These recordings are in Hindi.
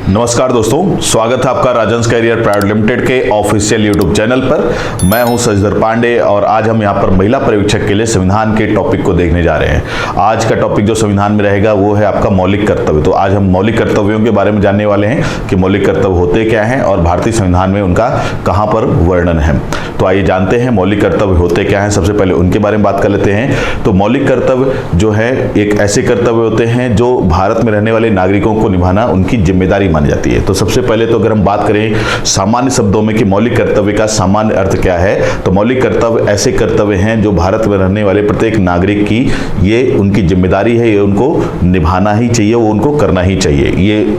नमस्कार दोस्तों, स्वागत है आपका राजंस कैरियर प्राइवेट लिमिटेड के ऑफिशियल यूट्यूब चैनल पर। मैं हूं शशिधर पांडे और आज हम यहां पर महिला पर्यवेक्षक के लिए संविधान के टॉपिक को देखने जा रहे हैं। आज का टॉपिक जो संविधान में रहेगा वो है आपका मौलिक कर्तव्य। तो आज हम मौलिक कर्तव्यों के बारे में जानने वाले हैं कि मौलिक कर्तव्य होते क्या हैं और भारतीय संविधान में उनका कहाँ पर वर्णन है। तो आइए जानते हैं मौलिक कर्तव्य होते क्या हैं। सबसे पहले उनके बारे में बात कर लेते हैं। तो मौलिक कर्तव्य जो है एक ऐसे कर्तव्य होते हैं जो भारत में रहने वाले नागरिकों को निभाना उनकी जिम्मेदारी मानी जाती है। तो सबसे पहले तो अगर हम बात करें सामान्य शब्दों में कि मौलिक कर्तव्य का सामान्य अर्थ क्या है, तो मौलिक कर्तव्य ऐसे कर्तव्य हैं जो भारत में रहने वाले प्रत्येक नागरिक की ये उनकी जिम्मेदारी है, ये उनको निभाना ही चाहिए, वो उनको करना ही चाहिए। ये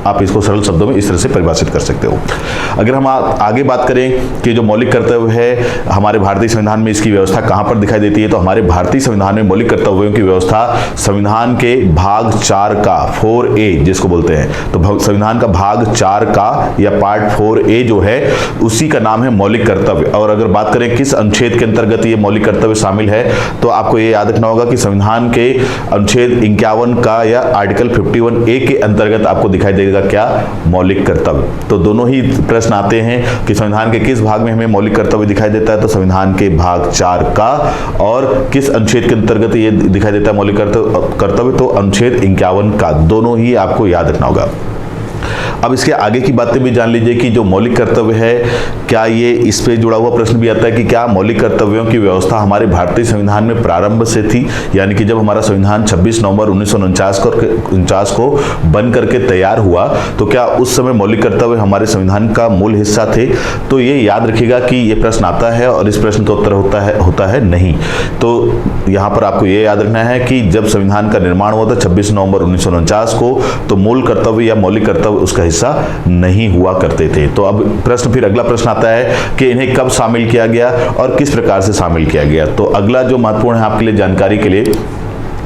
आप इसको सरल शब्दों में इस तरह से परिभाषित कर सकते हो। अगर हम आगे बात करें कि जो मौलिक कर्तव्य है हमारे भारतीय संविधान में इसकी व्यवस्था कहां पर दिखाई देती है, तो हमारे भारतीय संविधान में मौलिक कर्तव्यों की व्यवस्था संविधान के भाग 4 का 4A जिसको बोलते हैं, तो संविधान का भाग 4 का या पार्ट 4A जो है उसी का नाम है मौलिक कर्तव्य। और अगर बात करें किस अनुच्छेद के अंतर्गत ये मौलिक कर्तव्य शामिल है, तो आपको ये याद रखना होगा कि संविधान के अनुच्छेद 51 का या आर्टिकल 51A के अंतर्गत आपको दिखाई देगा क्या, मौलिक कर्तव्य। तो दोनों ही प्रश्न आते हैं कि संविधान के किस भाग में हमें मौलिक कर्तव्य दिखाई देता है, तो संविधान के भाग 4 का। और किस अनुच्छेद के अंतर्गत ये दिखाई देता है मौलिक कर्तव्य, तो अनुच्छेद 51 का। दोनों ही आपको याद रखना होगा। अब इसके आगे की बातें भी जान लीजिए कि जो मौलिक कर्तव्य है क्या ये इस पे जुड़ा हुआ प्रश्न भी आता है कि क्या मौलिक कर्तव्यों की व्यवस्था हमारे भारतीय संविधान में प्रारंभ से थी, यानी कि जब हमारा संविधान 26 नवंबर 1949 को बन करके तैयार हुआ तो क्या उस समय मौलिक कर्तव्य हमारे संविधान का मूल हिस्सा थे। तो ये याद रखिएगा कि ये प्रश्न आता है और इस प्रश्न का उत्तर होता है नहीं। तो यहाँ पर आपको ये याद रखना है कि जब संविधान का निर्माण हुआ था 26 नवंबर 1949 को, तो मूल कर्तव्य या मौलिक कर्तव्य उसका हिस्सा नहीं हुआ करते थे। तो अब प्रश्न फिर अगला प्रश्न आता है कि इन्हें कब शामिल किया गया और किस प्रकार से शामिल किया गया। तो अगला जो महत्वपूर्ण है आपके लिए जानकारी के लिए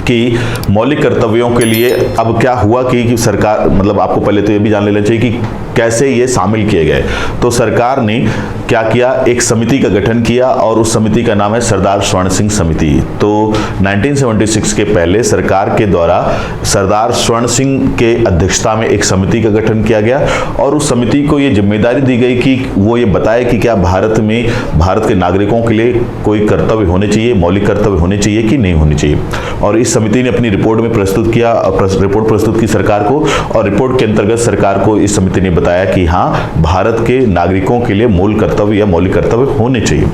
कि मौलिक कर्तव्यों के लिए अब क्या हुआ कि सरकार, मतलब आपको पहले तो ये भी जान लेना चाहिए कि कैसे ये शामिल किए गए। तो सरकार ने क्या किया, एक समिति का गठन किया और उस समिति का नाम है सरदार स्वर्ण सिंह समिति। तो 1976 के पहले सरकार के द्वारा सरदार स्वर्ण सिंह के अध्यक्षता में एक समिति का गठन किया गया और उस समिति को ये जिम्मेदारी दी गई कि वो ये बताए कि क्या भारत में भारत के नागरिकों के लिए कोई कर्तव्य होने चाहिए, मौलिक कर्तव्य होने चाहिए कि नहीं होने चाहिए। और इस समिति ने अपनी रिपोर्ट में प्रस्तुत किया, रिपोर्ट प्रस्तुत की सरकार को, और रिपोर्ट के अंतर्गत सरकार को इस समिति ने बताया कि हाँ, भारत के नागरिकों के लिए मूल कर्तव्य या मौलिक कर्तव्य होने चाहिए।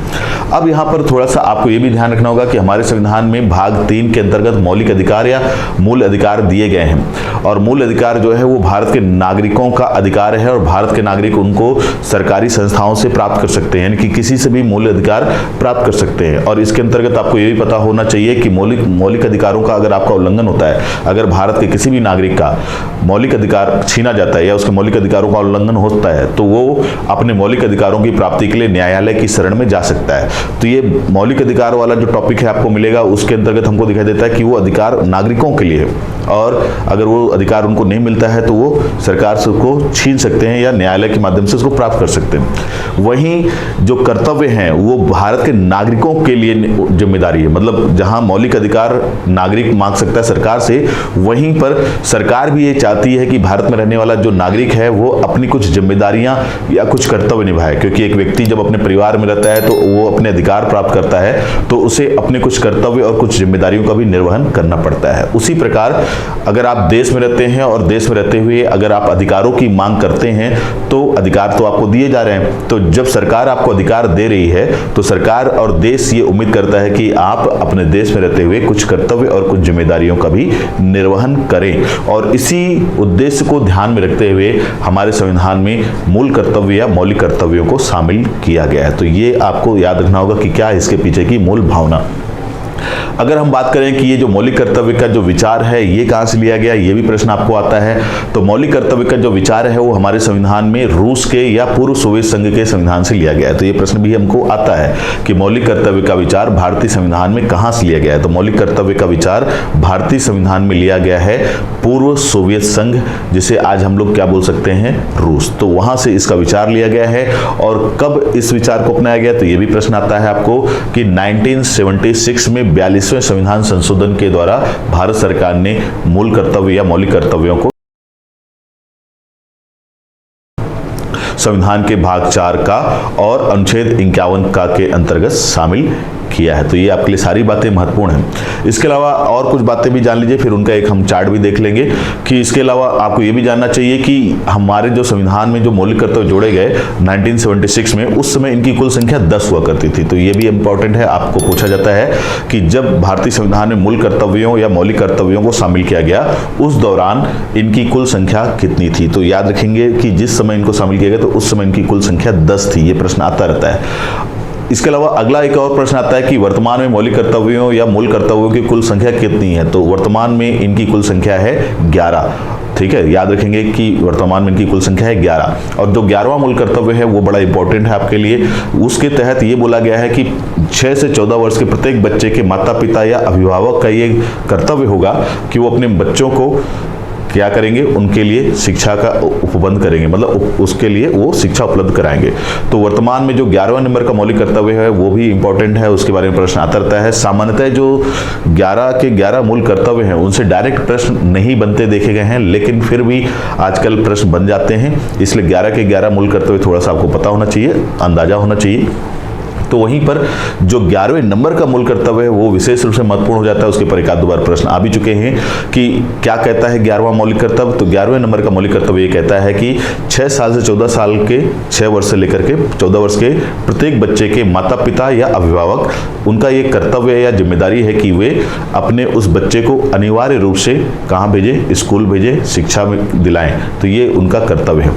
अब यहाँ पर थोड़ा सा आपको ये भी ध्यान रखना होगा कि हमारे संविधान में भाग 3 के अंतर्गत मौलिक अधिकार या मूल अधिकार दिए गए हैं और मूल अधिकार जो है वो भारत के नागरिकों का अधिकार है और भारत के नागरिक उनको सरकारी संस्थाओं से प्राप्त कर सकते हैं, यानी कि किसी से भी मूल अधिकार प्राप्त कर सकते हैं। और इसके अंतर्गत आपको ये भी पता होना चाहिए कि मौलिक अधिकारों का अगर आपका उल्लंघन होता है, अगर भारत के किसी भी नागरिक का मौलिक अधिकार छीना जाता है या उसके मौलिक अधिकारों का उल्लंघन होता है, तो वो अपने मौलिक अधिकारों की प्राप्ति के लिए न्यायालय की शरण में जा सकता है। तो ये मौलिक अधिकार वाला जो टॉपिक है आपको मिलेगा, उसके अंतर्गत हमको दिखाई देता है कि वो अधिकार नागरिकों के लिए है और अगर वो अधिकार उनको नहीं मिलता है तो वो सरकार से उसको छीन सकते हैं या न्यायालय के माध्यम से उसको प्राप्त कर सकते हैं। वहीं जो कर्तव्य हैं वो भारत के नागरिकों के लिए जिम्मेदारी है, मतलब जहां मौलिक अधिकार नागरिक मांग सकता है सरकार से, वहीं पर सरकार भी ये चाहती है कि भारत में रहने वाला जो नागरिक है वो अपनी कुछ जिम्मेदारियां या कुछ कर्तव्य निभाए। क्योंकि एक व्यक्ति जब अपने परिवार में रहता है तो वो अपने अधिकार प्राप्त करता है, तो उसे अपने कुछ कर्तव्य और कुछ जिम्मेदारियों का भी निर्वहन करना पड़ता है। उसी प्रकार अगर आप देश में रहते हैं और देश में रहते हुए अगर आप अधिकारों की मांग करते हैं तो अधिकार तो आपको दिए जा रहे हैं। तो जब सरकार आपको अधिकार दे रही है तो सरकार और देश ये उम्मीद करता है कि आप अपने देश में रहते हुए कुछ कर्तव्य और कुछ जिम्मेदारियों का भी निर्वहन करें। और इसी उद्देश्य को ध्यान में रखते हुए हमारे संविधान में मूल कर्तव्य या मौलिक कर्तव्यों को शामिल किया गया है। तो ये आपको याद रखना होगा कि क्या इसके पीछे की मूल भावना। अगर हम बात करें कि ये जो मौलिक कर्तव्य का जो विचार है ये कहाँ से लिया गया, ये भी प्रश्न आपको आता है। तो मौलिक कर्तव्य का जो विचार है वो हमारे संविधान में रूस के या पूर्व सोवियत संघ के संविधान से लिया गया है। तो ये प्रश्न भी हमको आता है कि मौलिक कर्तव्य का विचार भारतीय संविधान में कहाँ से लिया गया है। तो मौलिक कर्तव्य का विचार भारतीय संविधान में लिया गया है पूर्व सोवियत संघ, जिसे आज हम लोग क्या बोल सकते हैं, रूस। तो वहां से इसका विचार लिया गया है। और कब इस विचार को अपनाया गया, तो ये भी प्रश्न आता है आपको कि 1976 में 42वें संविधान संशोधन के द्वारा भारत सरकार ने मूल कर्तव्य या मौलिक कर्तव्यों को संविधान के भाग 4 का और अनुच्छेद 51 का के अंतर्गत शामिल किया है। तो ये आपके लिए सारी बातें महत्वपूर्ण हैं। इसके अलावा और कुछ बातें भी जान लीजिए, फिर उनका एक हम चार्ट भी देख लेंगे कि इसके अलावा आपको ये भी जानना चाहिए कि हमारे जो संविधान में जो मौलिक कर्तव्य जोड़े गए 1976 में, उस समय इनकी कुल संख्या 10 हुआ करती थी। तो ये भी इंपॉर्टेंट है, आपको पूछा जाता है कि जब भारतीय संविधान में मूल कर्तव्यों या मौलिक कर्तव्यों को शामिल किया गया उस दौरान इनकी कुल संख्या कितनी थी। तो याद रखेंगे कि जिस समय इनको शामिल किया गया तो उस समय इनकी कुल संख्या 10 थी। ये प्रश्न आता रहता है। इसके अलावा अगला एक और प्रश्न आता है कि वर्तमान में मौलिक कर्तव्यों या मूल कर्तव्यों की कुल संख्या कितनी है। तो वर्तमान में इनकी कुल संख्या है 11। ठीक है, याद रखेंगे कि वर्तमान में इनकी कुल संख्या है 11। और जो 11वां मूल कर्तव्य है वो बड़ा इंपॉर्टेंट है आपके लिए। उसके तहत ये बोला गया है कि 6 से 14 वर्ष के प्रत्येक बच्चे के माता पिता या अभिभावक का ये कर्तव्य होगा कि वो अपने बच्चों को क्या करेंगे, उनके लिए शिक्षा का उपबंध करेंगे, मतलब उसके लिए वो शिक्षा उपलब्ध कराएंगे। तो वर्तमान में जो 11वें नंबर का मौलिक कर्तव्य है वो भी इंपॉर्टेंट है, उसके बारे में प्रश्न आता रहता है। सामान्यतः जो 11 के 11 मूल कर्तव्य हैं उनसे डायरेक्ट प्रश्न नहीं बनते देखे गए हैं, लेकिन फिर भी आजकल प्रश्न बन जाते हैं। इसलिए 11 के 11 मूल कर्तव्य थोड़ा सा आपको पता होना चाहिए, अंदाजा होना चाहिए। तो वहीं पर जो 11वें नंबर का मूल कर्तव्य है वो विशेष रूप से महत्वपूर्ण हो जाता है। उसके पर एक आध दो बार प्रश्न आ भी चुके हैं कि क्या कहता है 11वां मौलिक कर्तव्य। तो 11वें नंबर का मौलिक कर्तव्य ये कहता है कि 6 साल से 14 साल के 6 वर्ष से लेकर के 14 वर्ष के प्रत्येक बच्चे के माता पिता या अभिभावक, उनका ये कर्तव्य या जिम्मेदारी है कि वे अपने उस बच्चे को अनिवार्य रूप से कहाँ भेजें, स्कूल भेजें, शिक्षा में दिलाएं। तो ये उनका कर्तव्य है।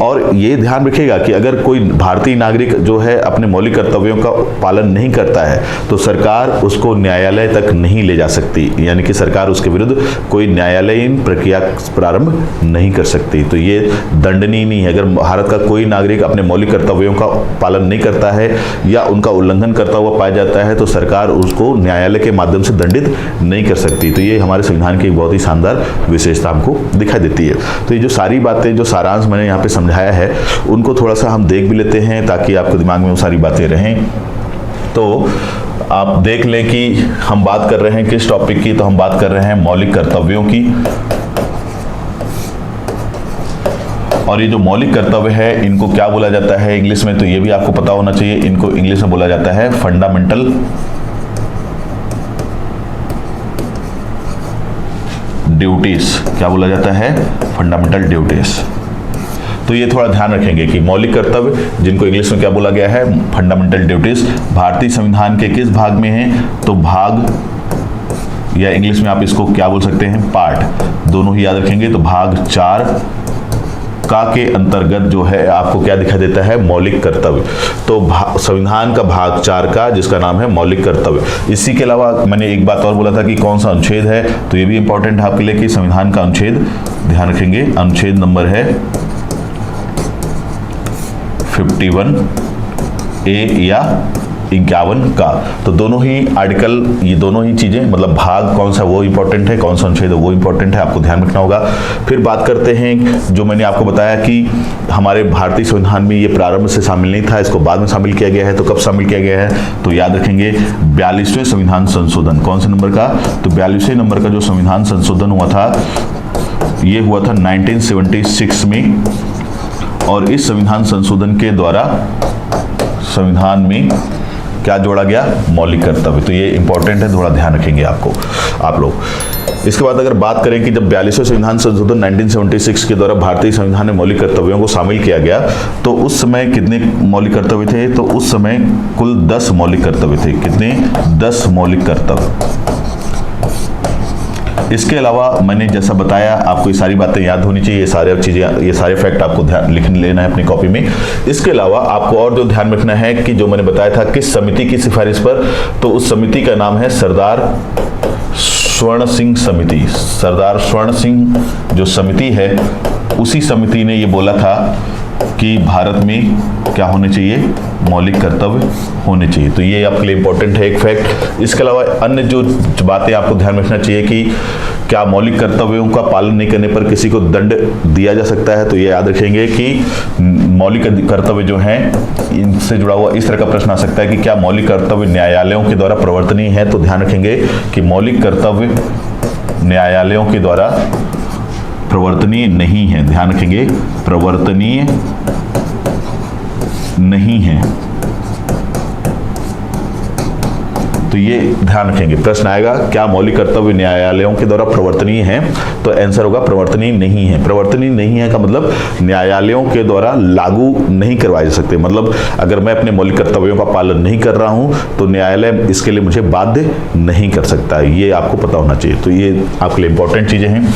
और ये ध्यान रखिएगा कि अगर कोई भारतीय नागरिक जो है अपने मौलिक कर्तव्यों का पालन नहीं करता है तो सरकार उसको न्यायालय तक नहीं ले जा सकती, यानी कि सरकार उसके विरुद्ध कोई न्यायालयीन प्रक्रिया प्रारंभ नहीं कर सकती। तो ये दंडनीय नहीं है। अगर भारत का कोई नागरिक अपने मौलिक कर्तव्यों का पालन नहीं करता है या उनका उल्लंघन करता हुआ पाया जाता है तो सरकार उसको न्यायालय के माध्यम से दंडित नहीं कर सकती। तो ये हमारे संविधान की एक बहुत ही शानदार विशेषता हमको दिखाई देती है। तो ये जो सारी बातें, जो सारांश मैंने यहाँ पे समझाया है, उनको थोड़ा सा हम देख भी लेते हैं ताकि आपके दिमाग में वो सारी बातें रहें। तो आप देख लें कि हम बात कर रहे हैं किस टॉपिक की। तो हम बात कर रहे हैं मौलिक कर्तव्यों की। और ये जो मौलिक कर्तव्य है इनको क्या बोला जाता है इंग्लिश में, तो ये भी आपको पता होना चाहिए। इनको इंग्लिश में बोला जाता है फंडामेंटल ड्यूटीज। क्या बोला जाता है? Fundamental duties. तो ये थोड़ा ध्यान रखेंगे कि मौलिक कर्तव्य, जिनको इंग्लिश में क्या बोला गया है, फंडामेंटल ड्यूटीज, भारतीय संविधान के किस भाग में है? तो भाग, या इंग्लिश में आप इसको क्या बोल सकते हैं, पार्ट, दोनों ही याद रखेंगे। तो भाग 4 का के अंतर्गत जो है आपको क्या दिखाई देता है? मौलिक कर्तव्य। तो संविधान का भाग 4 का जिसका नाम है मौलिक कर्तव्य। इसी के अलावा मैंने एक बात और बोला था कि कौन सा अनुच्छेद है, तो ये भी इंपॉर्टेंट है आपके लिए कि संविधान का अनुच्छेद, ध्यान रखेंगे, अनुच्छेद नंबर है 51A या 51 का। तो दोनों ही आर्टिकल, ये दोनों ही चीजें, मतलब भाग कौन सा वो इंपॉर्टेंट है, कौन सा अनुच्छेद है वो इंपॉर्टेंट है, आपको ध्यान रखना होगा। फिर बात करते हैं, जो मैंने आपको बताया कि हमारे भारतीय संविधान में ये प्रारंभ से शामिल नहीं था, इसको बाद में शामिल किया गया है। तो कब शामिल किया गया है? तो याद रखेंगे 42वें संविधान संशोधन। कौन से नंबर का? तो 42वें नंबर का जो संविधान संशोधन हुआ था ये हुआ था 1976 में। और इस संविधान संशोधन के द्वारा संविधान में क्या जोड़ा गया? मौलिक कर्तव्य। तो ये इंपॉर्टेंट है, थोड़ा ध्यान रखेंगे आप लोग। इसके बाद अगर बात करें कि जब 42वें संविधान संशोधन 1976 के द्वारा भारतीय संविधान में मौलिक कर्तव्यों को शामिल किया गया तो उस समय कितने मौलिक कर्तव्य थे? तो उस समय कुल 10 मौलिक कर्तव्य थे। कितने? 10 मौलिक कर्तव्य। इसके अलावा मैंने जैसा बताया, आपको ये सारी बातें याद होनी चाहिए, ये सारे चीज़ें, ये सारे फैक्ट आपको ध्यान लिख लेना है अपनी कॉपी में। इसके अलावा आपको और जो ध्यान रखना है कि जो मैंने बताया था किस समिति की सिफारिश पर, तो उस समिति का नाम है सरदार स्वर्ण सिंह समिति। सरदार स्वर्ण सिंह जो समिति है, उसी समिति ने ये बोला था कि भारत में क्या होने चाहिए? मौलिक कर्तव्य होने चाहिए। तो ये आपके लिए इंपॉर्टेंट है एक फैक्ट। इसके अलावा अन्य जो बातें आपको ध्यान रखना चाहिए कि क्या मौलिक कर्तव्यों का पालन नहीं करने पर किसी को दंड दिया जा सकता है? तो ये याद रखेंगे कि मौलिक कर्तव्य जो हैं इनसे जुड़ा हुआ इस तरह का प्रश्न आ सकता है कि क्या मौलिक कर्तव्य न्यायालयों के द्वारा प्रवर्तनीय है? तो ध्यान रखेंगे कि मौलिक कर्तव्य न्यायालयों के द्वारा प्रवर्तनीय नहीं है। ध्यान रखेंगे, प्रवर्तनीय नहीं है। तो ये ध्यान रखेंगे, प्रश्न आएगा क्या मौलिक कर्तव्य न्यायालयों के द्वारा प्रवर्तनीय हैं, तो आंसर होगा प्रवर्तनीय नहीं है। प्रवर्तनीय नहीं है का मतलब न्यायालयों के द्वारा लागू नहीं करवाए जा सकते। मतलब अगर मैं अपने मौलिक कर्तव्यों का पालन नहीं कर रहा हूं तो न्यायालय इसके लिए मुझे बाध्य नहीं कर सकता, ये आपको पता होना चाहिए। तो ये आपके लिए इंपॉर्टेंट चीजें हैं।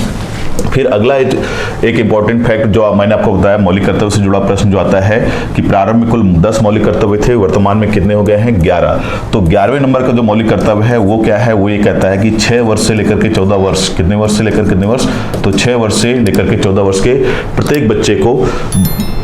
फिर अगला एक इंपॉर्टेंट फैक्ट जो मैंने आपको बताया, मौलिक कर्तव्य से जुड़ा प्रश्न जो आता है कि प्रारंभ में कुल 10 मौलिक कर्तव्य थे, वर्तमान में कितने हो गए हैं, 11। तो 11वें नंबर का जो मौलिक कर्तव्य है वो क्या है, वो ये कहता है कि 6 वर्ष से लेकर के 14 वर्ष, कितने वर्ष से लेकर कितने वर्ष, तो 6 वर्ष से लेकर के 14 वर्ष के प्रत्येक बच्चे को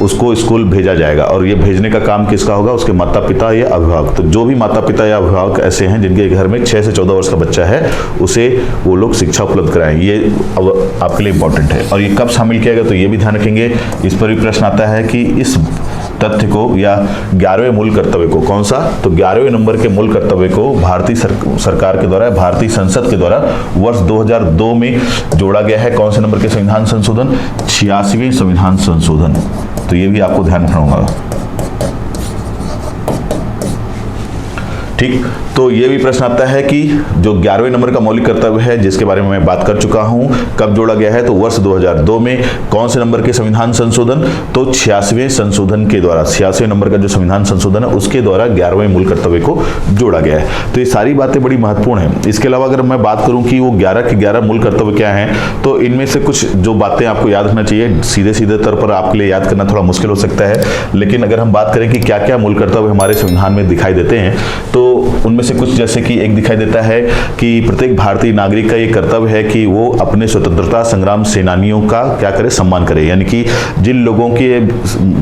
उसको स्कूल भेजा जाएगा। और ये भेजने का काम किसका होगा, उसके माता पिता या अभिभावक। तो जो भी माता पिता या अभिभावक ऐसे हैं जिनके घर में 6 से 14 वर्ष का बच्चा है, उसे वो लोग शिक्षा उपलब्ध कराएं, ये अब आपके लिए इंपॉर्टेंट है। और ये कब शामिल किया गया, तो ये भी ध्यान रखेंगे। इस पर भी प्रश्न आता है कि इस तथ्य को या 11वें मूल कर्तव्य को, कौन सा, तो 11वें नंबर के मूल कर्तव्य को भारतीय सरकार के द्वारा, भारतीय संसद के द्वारा वर्ष 2002 में जोड़ा गया है। कौन से नंबर के संविधान संशोधन, 86वें संविधान संशोधन। तो ये भी आपको ध्यान रखना होगा। ठीक, तो ये भी प्रश्न आता है कि जो 11वें नंबर का मौलिक कर्तव्य है जिसके बारे में मैं बात कर चुका हूं, कब जोड़ा गया है, तो वर्ष 2002 में। कौन से नंबर के संविधान संशोधन, तो 86वें संशोधन के द्वारा, 86वें नंबर का जो संविधान संशोधन है उसके द्वारा 11वें मूल कर्तव्य को जोड़ा गया है। तो ये सारी बातें बड़ी महत्वपूर्ण हैं। इसके अलावा अगर मैं बात करूं कि वो 11 के 11 मूल कर्तव्य क्या हैं, तो इनमें से कुछ जो बातें आपको याद रखना चाहिए, सीधे तौर पर आपके लिए याद करना थोड़ा मुश्किल हो सकता है, लेकिन अगर हम बात करें कि क्या क्या मूल कर्तव्य हमारे संविधान में दिखाई देते हैं, तो उनमें से कुछ, जैसे कि एक दिखाई देता है कि प्रत्येक भारतीय नागरिक का ये कर्तव्य है कि वो अपने स्वतंत्रता संग्राम सेनानियों का क्या करे, सम्मान करे। यानी कि जिन लोगों की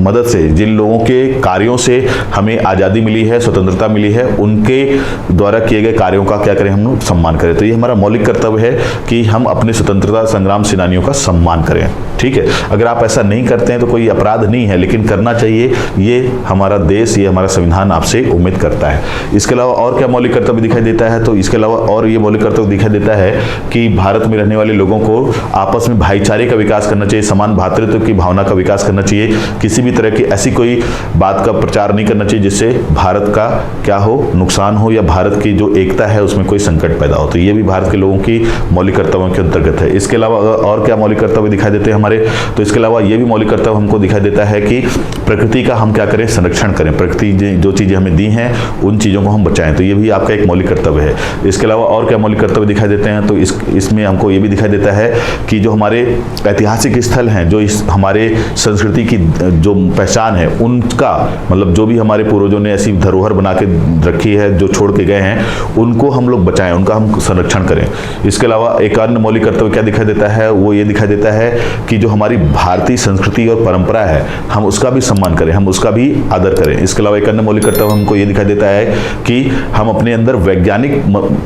मदद से, जिन लोगों के कार्यों से हमें आज़ादी मिली है, स्वतंत्रता मिली है, उनके द्वारा किए गए कार्यों का क्या करें, हम सम्मान करें। तो ये हमारा मौलिक कर्तव्य है कि हम अपने स्वतंत्रता संग्राम सेनानियों का सम्मान करें। ठीक है, अगर आप ऐसा नहीं करते हैं तो कोई अपराध नहीं है, लेकिन करना चाहिए, ये हमारा देश, ये हमारा संविधान आपसे उम्मीद करता है। इसके अलावा और क्या मौलिक कर्तव्य दिखाई देता है, तो इसके अलावा और ये मौलिक कर्तव्य दिखाई देता है कि भारत में रहने वाले लोगों को आपस में भाईचारे का विकास करना चाहिए, समान भ्रातृत्व की भावना का विकास करना चाहिए, किसी भी तरह की ऐसी कोई बात का प्रचार नहीं करना चाहिए जिससे भारत का क्या हो, नुकसान हो, या भारत की जो एकता है उसमें कोई संकट पैदा हो। तो ये भी भारत के लोगों की मौलिक कर्तव्यों के अंतर्गत है। इसके अलावा और क्या मौलिक कर्तव्य दिखाई देते हैं हमारे, तो इसके अलावा ये भी मौलिक कर्तव्य हमको दिखाई देता है कि प्रकृति का हम क्या करें, संरक्षण करें, प्रकृति जो चीजें हमें दी हैं उन चीजों को हम बचाएं। तो ये भी आपका एक मौलिक कर्तव्य है। इसके अलावा और क्या मौलिक कर्तव्य दिखाई देते हैं, तो इसमें हमको ये भी दिखाई देता है कि जो हमारे ऐतिहासिक स्थल हैं, जो इस हमारे संस्कृति की जो पहचान है, उनका मतलब जो भी हमारे पूर्वजों ने ऐसी धरोहर बना के रखी है, जो छोड़ के गए हैं, उनको हम लोग बचाएं, उनका हम संरक्षण करें। इसके अलावा एक अन्य मौलिक कर्तव्य क्या दिखाई देता है, वो ये दिखाई देता है कि जो हमारी भारतीय संस्कृति और परंपरा है, हम उसका भी सम्मान करें, हम उसका भी आदर करें। इसके अलावा एक अन्य मौलिक कर्तव्य हमको ये दिखाई देता है कि हम अपने अंदर वैज्ञानिक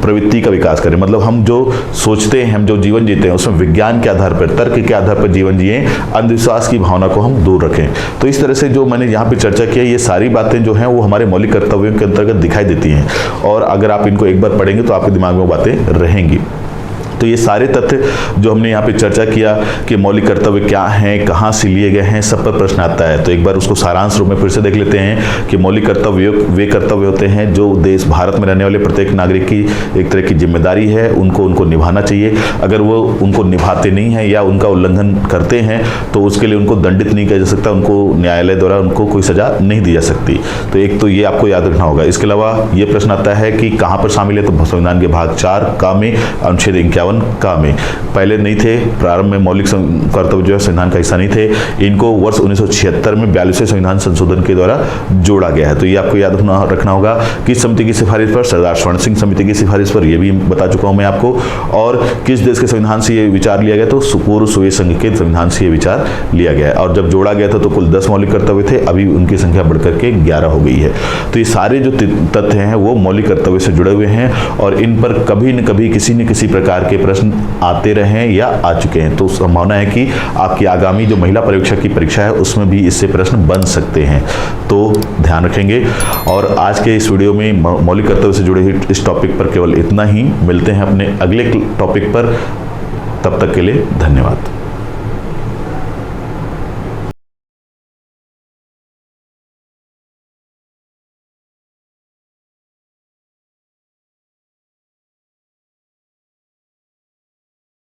प्रवृत्ति का विकास करें, मतलब हम जो सोचते हैं, हम जो जीवन जीते हैं, उसमें विज्ञान के आधार पर, तर्क के आधार पर जीवन जिए, अंधविश्वास की भावना को हम दूर रखें। तो इस तरह से जो मैंने यहाँ पे चर्चा की है, ये सारी बातें जो हैं वो हमारे मौलिक कर्तव्यों के अंतर्गत दिखाई देती हैं, और अगर आप इनको एक बार पढ़ेंगे तो आपके दिमाग में वो बातें रहेंगी। तो ये सारे तथ्य जो हमने यहाँ पे चर्चा किया कि मौलिक कर्तव्य क्या हैं, कहाँ से लिए गए हैं, सब पर प्रश्न आता है। तो एक बार उसको सारांश रूप में फिर से देख लेते हैं कि मौलिक कर्तव्य वे कर्तव्य होते हैं जो देश भारत में रहने वाले प्रत्येक नागरिक की एक तरह की जिम्मेदारी है, उनको निभाना चाहिए। अगर वो उनको निभाते नहीं हैं या उनका उल्लंघन करते हैं तो उसके लिए उनको दंडित नहीं किया जा सकता, उनको न्यायालय द्वारा उनको कोई सजा नहीं दी जा सकती। तो एक तो ये आपको याद रखना होगा। इसके अलावा ये प्रश्न आता है कि कहाँ पर शामिल है, तो संविधान के भाग 4 का में, अनुच्छेद 51 का में। पहले नहीं थे, प्रारंभ में मौलिक कर्तव्य जो है संविधान का हिस्सा नहीं थे, इनको वर्ष 1976 में 42वें संविधान संशोधन के द्वारा जोड़ा गया है। तो ये आपको याद रखना होगा। किस समिति की सिफारिश पर, सरदार स्वर्ण सिंह समिति की सिफारिश पर, ये भी बता चुका हूं मैं आपको। और किस देश के संविधान से ये विचार लिया गया, तो पूर्व सोवियत संघ के संविधान से ये विचार लिया गया है। और जब जोड़ा गया था तो कुल 10 मौलिक कर्तव्य थे, अभी उनकी संख्या बढ़कर के 11 हो गई है। तो ये सारे जो तथ्य हैं वो मौलिक कर्तव्य से जुड़े हुए हैं, और इन पर कभी न कभी किसी न किसी प्रकार के प्रश्न आते रहे या आ चुके हैं। तो संभावना है कि आपकी आगामी जो महिला परीक्षा की परीक्षा है उसमें भी इससे प्रश्न बन सकते हैं, तो ध्यान रखेंगे। और आज के इस वीडियो में मौलिक कर्तव्य से जुड़े हुए इस टॉपिक पर केवल इतना ही। मिलते हैं अपने अगले टॉपिक पर, तब तक के लिए धन्यवाद।